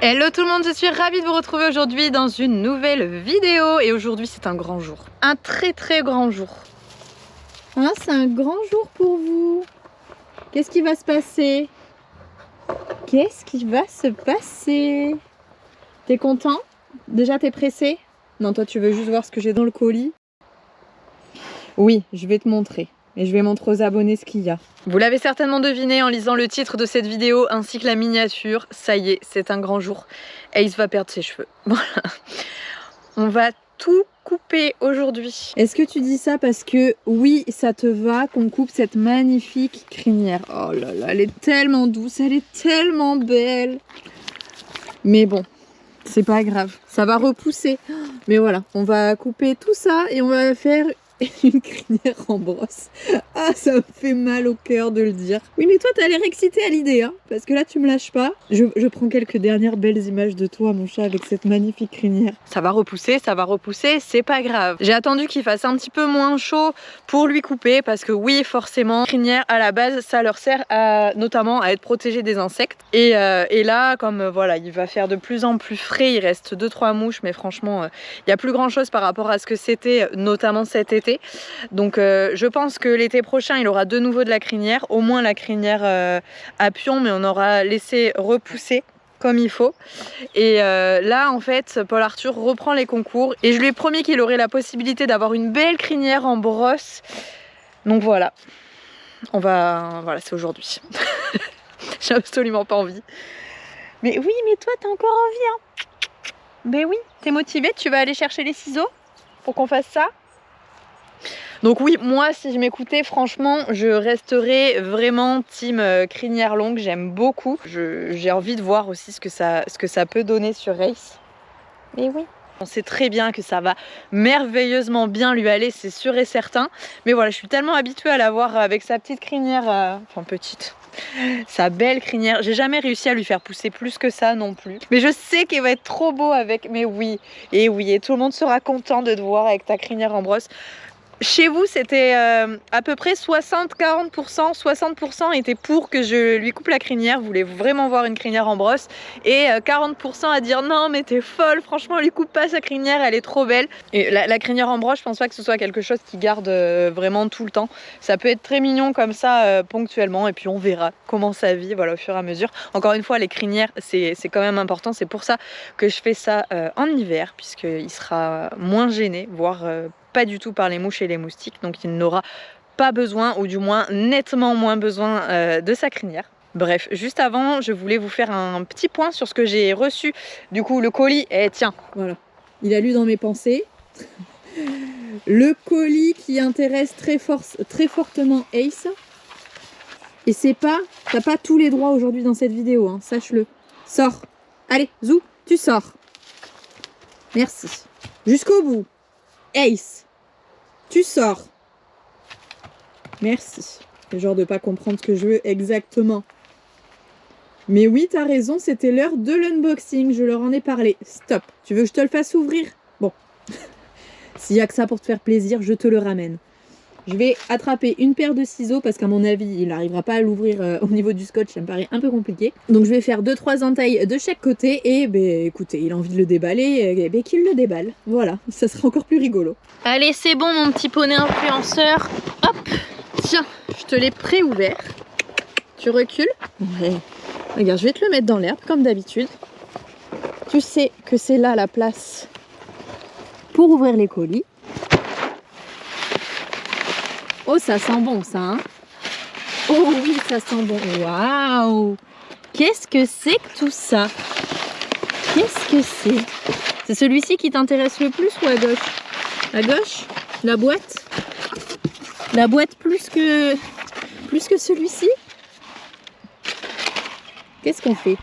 Hello tout le monde, je suis ravie de vous retrouver aujourd'hui dans une nouvelle vidéo. Et aujourd'hui c'est un grand jour, un très grand jour. Hein, c'est un grand jour pour vous. Qu'est-ce qui va se passer? Qu'est-ce qui va se passer? T'es content? Déjà t'es pressé? Non, toi tu veux juste voir ce que j'ai dans le colis? Oui, je vais te montrer. Et je vais montrer aux abonnés ce qu'il y a. Vous l'avez certainement deviné en lisant le titre de cette vidéo ainsi que la miniature. Ça y est, c'est un grand jour. Ace va perdre ses cheveux. Voilà. On va tout couper aujourd'hui. Est-ce que tu dis ça parce que oui, ça te va qu'on coupe cette magnifique crinière? Oh là là, elle est tellement douce, elle est tellement belle. Mais bon, c'est pas grave, ça va repousser. Mais voilà, on va couper tout ça et on va faire une crinière en brosse. Ah, ça me fait mal au cœur de le dire. Oui, mais toi, t'as l'air excité à l'idée, hein, parce que là, tu me lâches pas. Je prends quelques dernières belles images de toi, mon chat, avec cette magnifique crinière. Ça va repousser, c'est pas grave. J'ai attendu qu'il fasse un petit peu moins chaud pour lui couper, parce que oui, forcément, crinière, à la base, ça leur sert notamment à être protégé des insectes. Et là, comme voilà, il va faire de plus en plus frais, il reste 2-3 mouches, mais franchement, il n'y a plus grand chose par rapport à ce que c'était, notamment cet été. Donc je pense que l'été prochain il aura de nouveau de la crinière, au moins la crinière à pion, mais on aura laissé repousser comme il faut. Et là en fait Paul Arthur reprend les concours et je lui ai promis qu'il aurait la possibilité d'avoir une belle crinière en brosse. Donc voilà, voilà, c'est aujourd'hui. J'ai absolument pas envie. Mais oui, mais toi t'as encore envie, hein? Mais oui, t'es motivée, tu vas aller chercher les ciseaux pour qu'on fasse ça? Donc oui, moi si je m'écoutais, franchement, je resterais vraiment team crinière longue, j'aime beaucoup. J'ai envie de voir aussi ce que ça peut donner sur Ace. Mais oui. On sait très bien que ça va merveilleusement bien lui aller, c'est sûr et certain. Mais voilà, je suis tellement habituée à la voir avec sa petite crinière, enfin petite, sa belle crinière. J'ai jamais réussi à lui faire pousser plus que ça non plus. Mais je sais qu'il va être trop beau avec, mais oui. Et oui, et tout le monde sera content de te voir avec ta crinière en brosse. Chez vous, c'était à peu près 60-40%. 60% était pour que je lui coupe la crinière, voulait vraiment voir une crinière en brosse. Et 40% à dire non, mais t'es folle, franchement, lui coupe pas sa crinière, elle est trop belle. Et la crinière en brosse, je pense pas que ce soit quelque chose qui garde vraiment tout le temps. Ça peut être très mignon comme ça, ponctuellement, et puis on verra comment ça vit, voilà, au fur et à mesure. Encore une fois, les crinières, c'est quand même important. C'est pour ça que je fais ça en hiver, puisqu'il sera moins gêné, voire pas du tout par les mouches et les moustiques, donc il n'aura pas besoin, ou du moins nettement moins besoin de sa crinière. Bref, juste avant, je voulais vous faire un petit point sur ce que j'ai reçu. Du coup, le colis, tiens, voilà, il a lu dans mes pensées. Le colis qui intéresse très fortement Ace. Et c'est pas, t'as pas tous les droits aujourd'hui dans cette vidéo, hein, sache-le. Sors. Allez, Zou, tu sors. Merci. Jusqu'au bout. Ace, tu sors. Merci. C'est genre de pas comprendre ce que je veux exactement. Mais oui, t'as raison, c'était l'heure de l'unboxing. Je leur en ai parlé. Stop. Tu veux que je te le fasse ouvrir? Bon. S'il y a que ça pour te faire plaisir, je te le ramène. Je vais attraper une paire de ciseaux parce qu'à mon avis, il n'arrivera pas à l'ouvrir au niveau du scotch, ça me paraît un peu compliqué. Donc je vais faire 2-3 entailles de chaque côté et écoutez, il a envie de le déballer, qu'il le déballe. Voilà, ça sera encore plus rigolo. Allez, c'est bon mon petit poney influenceur. Hop, tiens, je te l'ai pré-ouvert. Tu recules? Ouais. Regarde, je vais te le mettre dans l'herbe comme d'habitude. Tu sais que c'est là la place pour ouvrir les colis. Oh, ça sent bon, ça, hein? Oh oui, ça sent bon. Waouh! Qu'est-ce que c'est que tout ça? Qu'est-ce que c'est? C'est celui-ci qui t'intéresse le plus ou à gauche? À gauche? La boîte? La boîte plus que celui-ci? Qu'est-ce qu'on fait?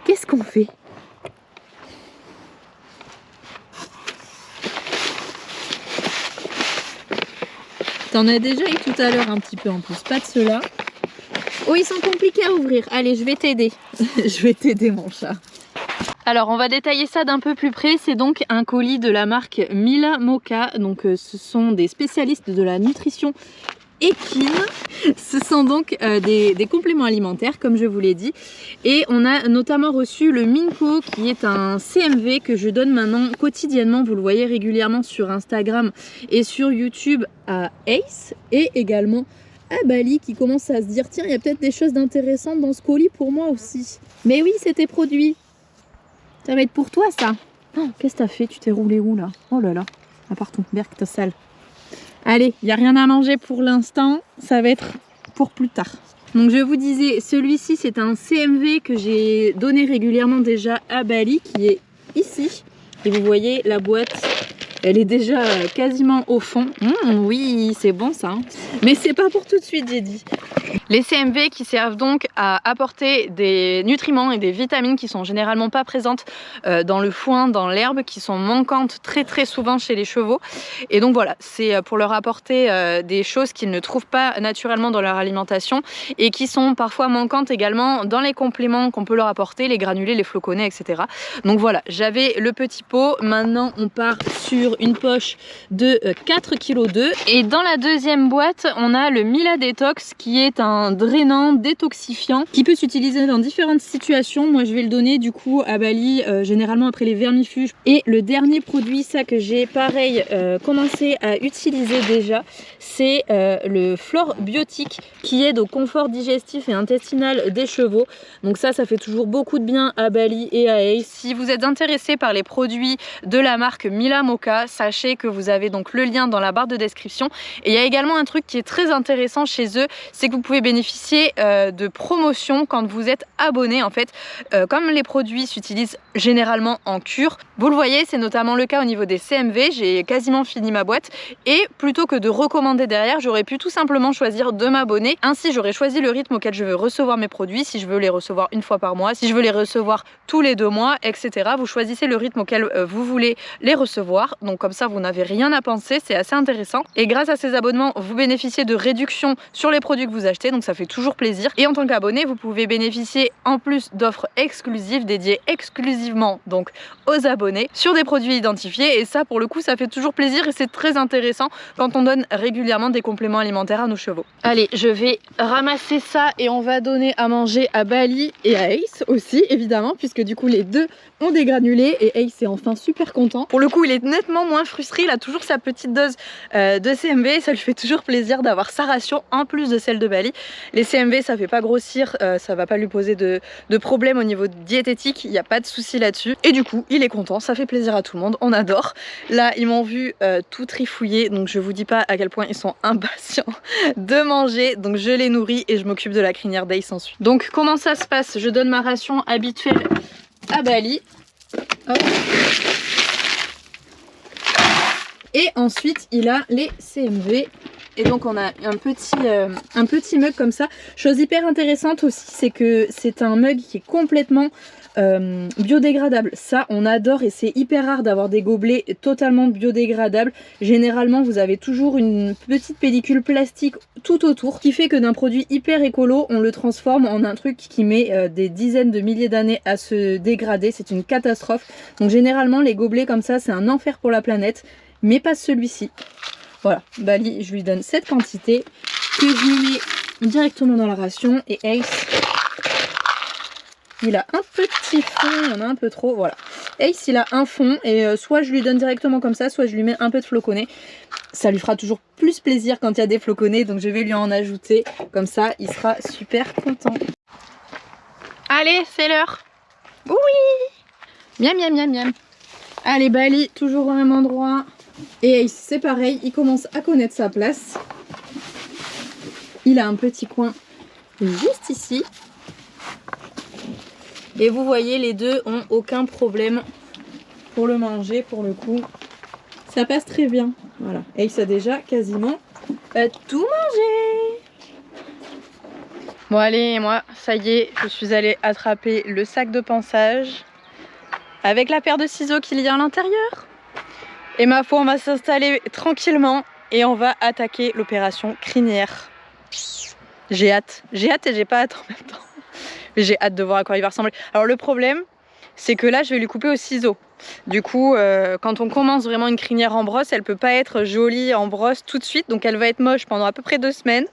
Qu'est-ce qu'on fait? T'en as déjà eu tout à l'heure un petit peu en plus, pas de ceux-là. Oh, ils sont compliqués à ouvrir. Allez, je vais t'aider. Je vais t'aider, mon chat. Alors, on va détailler ça d'un peu plus près. C'est donc un colis de la marque Mila Mocha. Donc, ce sont des spécialistes de la nutrition Ekin. Ce sont donc des compléments alimentaires comme je vous l'ai dit. Et on a notamment reçu le Minko qui est un CMV que je donne maintenant quotidiennement. Vous le voyez régulièrement sur Instagram et sur YouTube à Ace et également à Bali qui commence à se dire tiens, il y a peut-être des choses d'intéressantes dans ce colis pour moi aussi. Mais oui, c'était produit. Ça va être pour toi ça. Oh, qu'est-ce que t'as fait? Tu t'es roulé où là? Oh là là. Ah partout, Berk, t'es sale. Allez, il n'y a rien à manger pour l'instant. Ça va être pour plus tard. Donc je vous disais, celui-ci c'est un CMV que j'ai donné régulièrement déjà à Bali qui est ici. Et vous voyez la boîte, elle est déjà quasiment au fond. Oui, c'est bon ça. Mais c'est pas pour tout de suite, j'ai dit. Les CMV qui servent donc à apporter des nutriments et des vitamines qui sont généralement pas présentes dans le foin, dans l'herbe, qui sont manquantes très souvent chez les chevaux. Et donc voilà, c'est pour leur apporter des choses qu'ils ne trouvent pas naturellement dans leur alimentation et qui sont parfois manquantes également dans les compléments qu'on peut leur apporter, les granulés, les floconnés, etc. Donc voilà, j'avais le petit pot. Maintenant, on part sur une poche de 4,2 kg. Et dans la deuxième boîte, on a le Mila Detox qui est un drainant détoxifiant qui peut s'utiliser dans différentes situations. Moi je vais le donner du coup à Bali généralement après les vermifuges. Et le dernier produit, ça que j'ai pareil commencé à utiliser déjà, c'est le Flore Biotique qui aide au confort digestif et intestinal des chevaux. Donc ça fait toujours beaucoup de bien à Bali et à Ace. Si vous êtes intéressé par les produits de la marque Mila Mocha, sachez que vous avez donc le lien dans la barre de description. Et il y a également un truc qui est très intéressant chez eux, c'est que vous pouvez bénéficier de promotions quand vous êtes abonné en fait. Comme les produits s'utilisent généralement en cure, vous le voyez, c'est notamment le cas au niveau des CMV. J'ai quasiment fini ma boîte et plutôt que de recommander derrière, j'aurais pu tout simplement choisir de m'abonner. Ainsi, j'aurais choisi le rythme auquel je veux recevoir mes produits, si je veux les recevoir une fois par mois, si je veux les recevoir tous les 2 mois, etc. Vous choisissez le rythme auquel vous voulez les recevoir. Donc comme ça, vous n'avez rien à penser, c'est assez intéressant. Et grâce à ces abonnements, vous bénéficiez de réductions sur les produits que vous achetez, donc ça fait toujours plaisir. Et en tant qu'abonné, vous pouvez bénéficier en plus d'offres exclusives dédiées exclusivement donc aux abonnés sur des produits identifiés. Et ça, pour le coup, ça fait toujours plaisir et c'est très intéressant quand on donne régulièrement des compléments alimentaires à nos chevaux. Allez, je vais ramasser ça et on va donner à manger à Bali et à Ace aussi, évidemment, puisque du coup les deux ont des granulés et Ace est enfin super content. Pour le coup, il est nettement moins frustré, il a toujours sa petite dose de CMV, ça lui fait toujours plaisir d'avoir sa ration en plus de celle de Bali. Les CMV, ça fait pas grossir, ça va pas lui poser de problème au niveau diététique, il n'y a pas de souci là-dessus. Et du coup, il est content, ça fait plaisir à tout le monde, on adore. Là, ils m'ont vu tout trifouiller, donc je vous dis pas à quel point ils sont impatients de manger. Donc je les nourris et je m'occupe de la crinière d'Ace ensuite. Donc comment ça se passe? Je donne ma ration habituelle à Bali. Hop. Et ensuite, il a les CMV. Et donc on a un petit mug comme ça. Chose hyper intéressante aussi, c'est que c'est un mug qui est complètement biodégradable. Ça, on adore et c'est hyper rare d'avoir des gobelets totalement biodégradables. Généralement, vous avez toujours une petite pellicule plastique tout autour, qui fait que d'un produit hyper écolo, on le transforme en un truc qui met des dizaines de milliers d'années à se dégrader. C'est une catastrophe. Donc généralement, les gobelets comme ça, c'est un enfer pour la planète, mais pas celui-ci. Voilà, Bali, je lui donne cette quantité que je lui mets directement dans la ration. Et Ace, il a un petit fond, il y en a un peu trop, voilà. Ace, il a un fond et soit je lui donne directement comme ça, soit je lui mets un peu de floconnés. Ça lui fera toujours plus plaisir quand il y a des floconnés, donc je vais lui en ajouter. Comme ça, il sera super content. Allez, c'est l'heure. Oui. Miam, miam, miam, miam. Allez, Bali, toujours au même endroit. Et Ace, c'est pareil, il commence à connaître sa place. Il a un petit coin juste ici. Et vous voyez, les deux ont aucun problème pour le manger, pour le coup. Ça passe très bien. Voilà. Ace a déjà quasiment tout mangé. Bon allez, moi, ça y est, je suis allée attraper le sac de pansage avec la paire de ciseaux qu'il y a à l'intérieur. Et ma foi, on va s'installer tranquillement et on va attaquer l'opération crinière. J'ai hâte et j'ai pas hâte en même temps. Mais j'ai hâte de voir à quoi il va ressembler. Alors le problème, c'est que là, je vais lui couper au ciseau. Du coup, quand on commence vraiment une crinière en brosse, elle peut pas être jolie en brosse tout de suite. Donc elle va être moche pendant à peu près 2 semaines.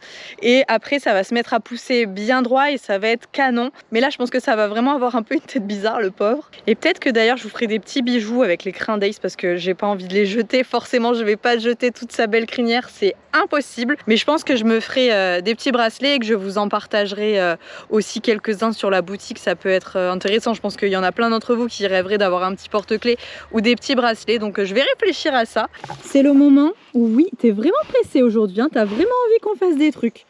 Et après, ça va se mettre à pousser bien droit et ça va être canon. Mais là, je pense que ça va vraiment avoir un peu une tête bizarre, le pauvre. Et peut-être que d'ailleurs, je vous ferai des petits bijoux avec les crins d'Ace parce que j'ai pas envie de les jeter. Forcément, je vais pas jeter toute sa belle crinière, c'est impossible. Mais je pense que je me ferai des petits bracelets et que je vous en partagerai aussi quelques-uns sur la boutique. Ça peut être intéressant. Je pense qu'il y en a plein d'entre vous qui rêveraient d'avoir un petit porte-clés ou des petits bracelets. Donc je vais réfléchir à ça. C'est le moment où oui, t'es vraiment pressée aujourd'hui. Hein, t'as vraiment envie qu'on fasse des trucs.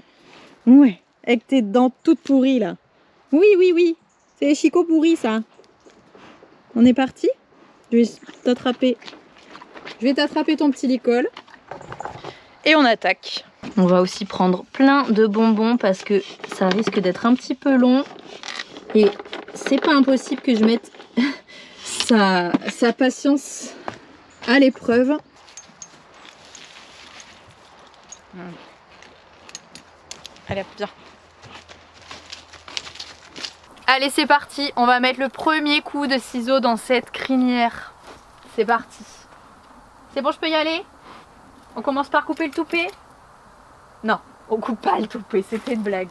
Ouais, avec tes dents toutes pourries là. Oui, oui, oui. C'est les chicots pourris ça. On est parti? Je vais t'attraper. Je vais t'attraper ton petit licol. Et on attaque. On va aussi prendre plein de bonbons parce que ça risque d'être un petit peu long. Et c'est pas impossible que je mette sa patience à l'épreuve. Allez, bien. Allez, c'est parti. On va mettre le premier coup de ciseau dans cette crinière. C'est parti. C'est bon, je peux y aller? On commence par couper le toupet? Non, on coupe pas le toupet, c'était une blague.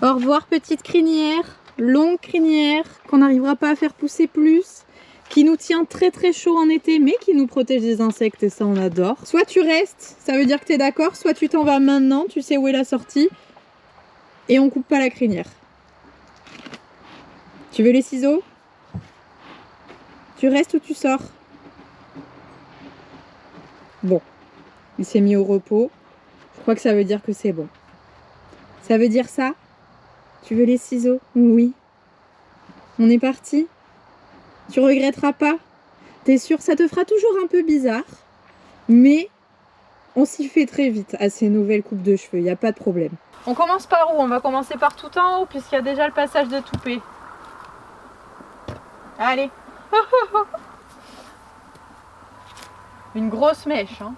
Au revoir, petite crinière. Longue crinière qu'on n'arrivera pas à faire pousser plus, qui nous tient très très chaud en été, mais qui nous protège des insectes et ça on adore. Soit tu restes, ça veut dire que tu es d'accord, soit tu t'en vas maintenant, tu sais où est la sortie, et on coupe pas la crinière. Tu veux les ciseaux? Tu restes ou tu sors? Bon, il s'est mis au repos, je crois que ça veut dire que c'est bon. Ça veut dire ça? Tu veux les ciseaux? Oui. On est parti? Tu regretteras pas? T'es sûr? Ça te fera toujours un peu bizarre, mais on s'y fait très vite à ces nouvelles coupes de cheveux, il n'y a pas de problème. On commence par où? On va commencer par tout en haut puisqu'il y a déjà le passage de toupet. Allez. Une grosse mèche, hein.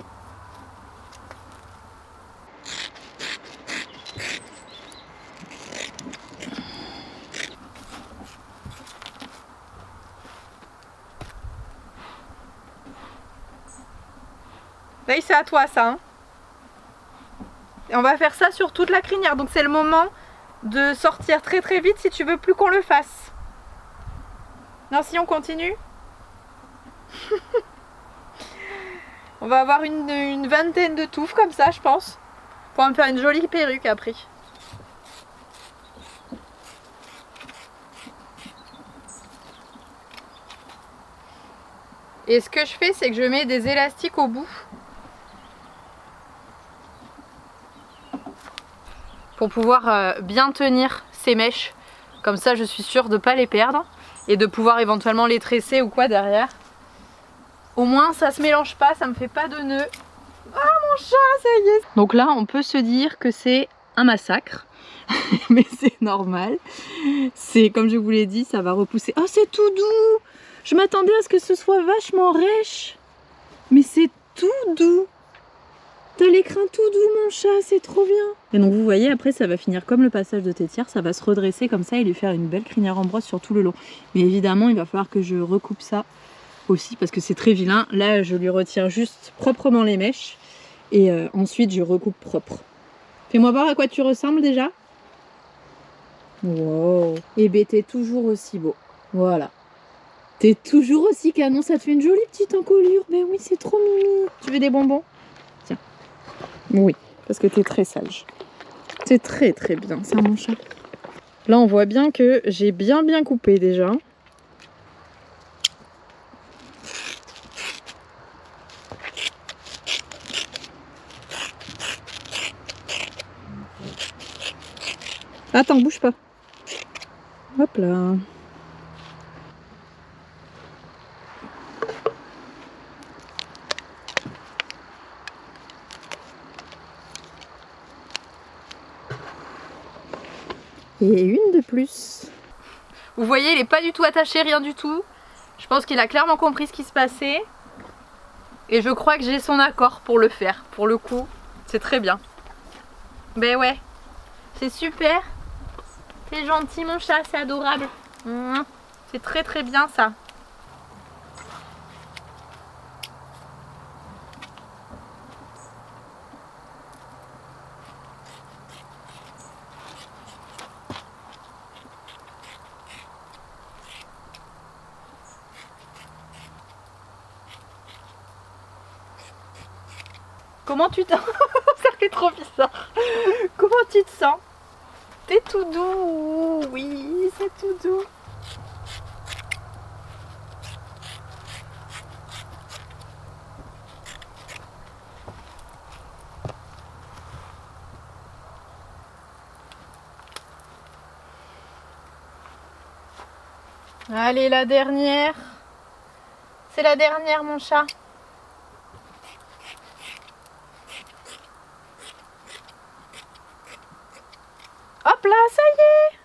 Là, c'est à toi ça. Hein. Et on va faire ça sur toute la crinière. Donc c'est le moment de sortir très très vite si tu veux plus qu'on le fasse. Non, si on continue. On va avoir une vingtaine de touffes comme ça, je pense. Pour me faire une jolie perruque après. Et ce que je fais, c'est que je mets des élastiques au bout. Pour pouvoir bien tenir ces mèches. Comme ça, je suis sûre de ne pas les perdre. Et de pouvoir éventuellement les tresser ou quoi derrière. Au moins, ça se mélange pas, ça me fait pas de nœud. Ah, mon chat, ça y est. Donc là, on peut se dire que c'est un massacre. Mais c'est normal. C'est, comme je vous l'ai dit, ça va repousser. Oh, c'est tout doux. Je m'attendais à ce que ce soit vachement rêche. Mais c'est tout doux. T'as l'écrin tout doux, mon chat, c'est trop bien. Et donc vous voyez, après ça va finir comme le passage de tétière, ça va se redresser comme ça et lui faire une belle crinière en brosse sur tout le long. Mais évidemment, il va falloir que je recoupe ça aussi parce que c'est très vilain. Là, je lui retire juste proprement les mèches et ensuite je recoupe propre. Fais-moi voir à quoi tu ressembles déjà. Wow. Et ben t'es toujours aussi beau. Voilà. T'es toujours aussi canon, ça te fait une jolie petite encolure. Ben oui, c'est trop mimi. Tu veux des bonbons? Tiens. Oui, parce que t'es très sage. C'est très très bien ça, mon chat. Là, on voit bien que j'ai bien coupé déjà. Attends, bouge pas. Hop là. Et une de plus. Vous voyez, il n'est pas du tout attaché, rien du tout. Je pense qu'il a clairement compris ce qui se passait. Et je crois que j'ai son accord pour le faire. Pour le coup, c'est très bien. Ben ouais, c'est super. C'est gentil mon chat, c'est adorable. C'est très très bien ça. Comment tu te... Ça fait trop bizarre. Comment tu te sens? T'es tout doux. Oui, c'est tout doux. Allez, la dernière. C'est la dernière, mon chat. Hop là, ça y est.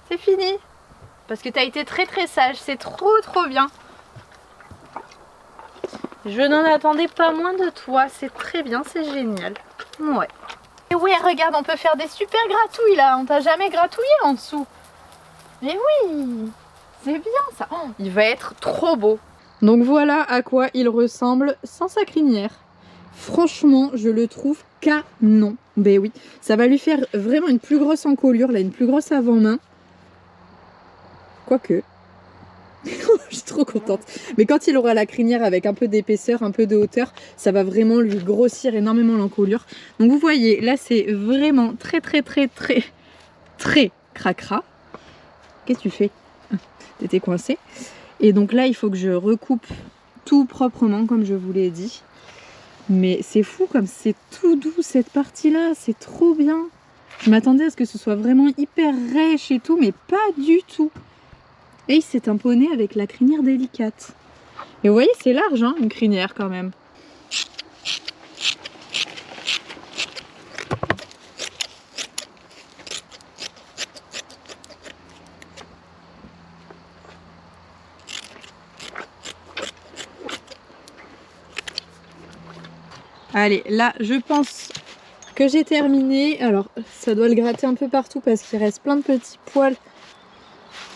C'est fini. Parce que tu as été très très sage. C'est trop bien. Je n'en attendais pas moins de toi. C'est très bien, c'est génial. Ouais. Et oui, regarde, on peut faire des super gratouilles là. On t'a jamais gratouillé en dessous. Mais oui. C'est bien ça. Oh, il va être trop beau. Donc voilà à quoi il ressemble sans sa crinière. Franchement, je le trouve canon. Ben oui, ça va lui faire vraiment une plus grosse encolure, là, une plus grosse avant-main. Quoique. Je suis trop contente. Mais quand il aura la crinière avec un peu d'épaisseur, un peu de hauteur, ça va vraiment lui grossir énormément l'encolure. Donc vous voyez, là c'est vraiment très cracra. Qu'est-ce que tu fais? T'étais coincé. Et donc là, il faut que je recoupe tout proprement, comme je vous l'ai dit. Mais c'est fou comme c'est tout doux cette partie-là, c'est trop bien. Je m'attendais à ce que ce soit vraiment hyper rêche et tout, mais pas du tout. Et il s'est tamponné avec la crinière délicate. Et vous voyez, c'est large, hein, une crinière quand même. Allez, là, je pense que j'ai terminé. Alors, ça doit le gratter un peu partout parce qu'il reste plein de petits poils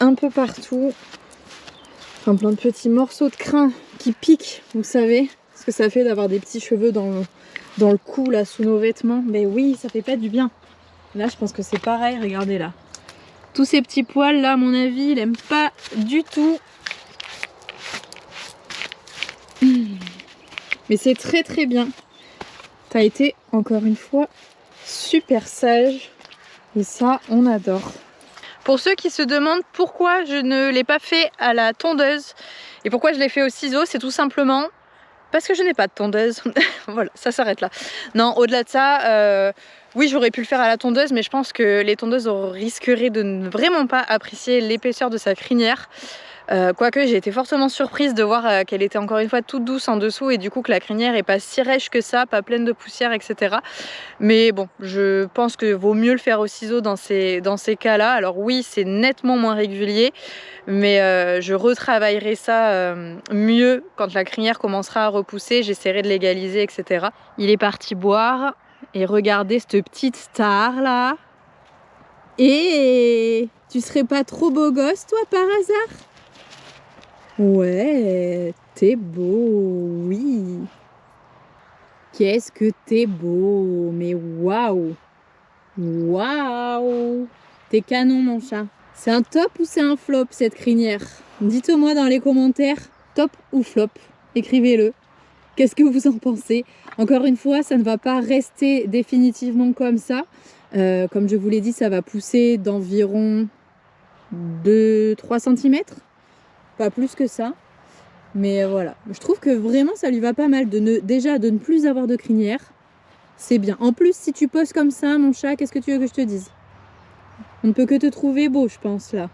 un peu partout. Enfin, plein de petits morceaux de crin qui piquent, vous savez. Ce que ça fait d'avoir des petits cheveux dans le cou, là, sous nos vêtements. Mais oui, ça fait pas du bien. Là, je pense que c'est pareil, regardez là. Tous ces petits poils, là, à mon avis, il aime pas du tout. Mais c'est très bien. T'as été, encore une fois, super sage. Et ça, on adore. Pour ceux qui se demandent pourquoi je ne l'ai pas fait à la tondeuse et pourquoi je l'ai fait au ciseau, c'est tout simplement parce que je n'ai pas de tondeuse. Voilà, ça s'arrête là. Non, au-delà de ça, oui, j'aurais pu le faire à la tondeuse, mais je pense que les tondeuses risqueraient de ne vraiment pas apprécier l'épaisseur de sa crinière. Quoique j'ai été fortement surprise de voir qu'elle était encore une fois toute douce en dessous et du coup que la crinière est pas si rêche que ça, pas pleine de poussière, etc. Mais bon, je pense que vaut mieux le faire au ciseau dans ces cas-là. Alors oui, c'est nettement moins régulier, mais je retravaillerai ça mieux quand la crinière commencera à repousser. J'essaierai de l'égaliser, etc. Il est parti boire et regardez cette petite star là. Et tu serais pas trop beau gosse toi par hasard? Ouais, t'es beau, oui. Qu'est-ce que t'es beau, mais waouh. Waouh. T'es canon mon chat. C'est un top ou c'est un flop cette crinière? Dites-moi dans les commentaires, top ou flop. Écrivez-le. Qu'est-ce que vous en pensez? Encore une fois, ça ne va pas rester définitivement comme ça. Comme je vous l'ai dit, ça va pousser d'environ 2-3 cm. Pas plus que ça. Mais voilà. Je trouve que vraiment ça lui va pas mal déjà de ne plus avoir de crinière. C'est bien. En plus, si tu poses comme ça, mon chat, qu'est-ce que tu veux que je te dise? On ne peut que te trouver beau, je pense, là.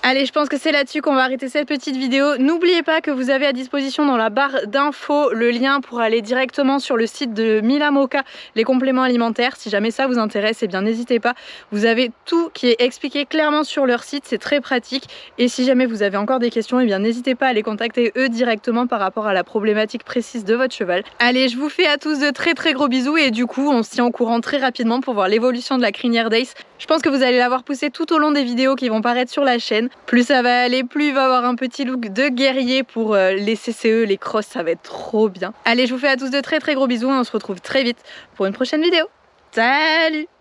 Allez, je pense que c'est là-dessus qu'on va arrêter cette petite vidéo. N'oubliez pas que vous avez à disposition dans la barre d'infos le lien pour aller directement sur le site de Mila Mocha, les compléments alimentaires. Si jamais ça vous intéresse, eh bien n'hésitez pas. Vous avez tout qui est expliqué clairement sur leur site, c'est très pratique. Et si jamais vous avez encore des questions, eh bien n'hésitez pas à les contacter eux directement par rapport à la problématique précise de votre cheval. Allez, je vous fais à tous de très gros bisous et du coup, on se tient au courant très rapidement pour voir l'évolution de la crinière d'Ace. Je pense que vous allez l'avoir poussé tout au long des vidéos qui vont paraître sur la chaîne. Plus ça va aller, plus il va avoir un petit look de guerrier pour les CCE, les crosses, ça va être trop bien. Allez, je vous fais à tous de très gros bisous et on se retrouve très vite pour une prochaine vidéo. Salut!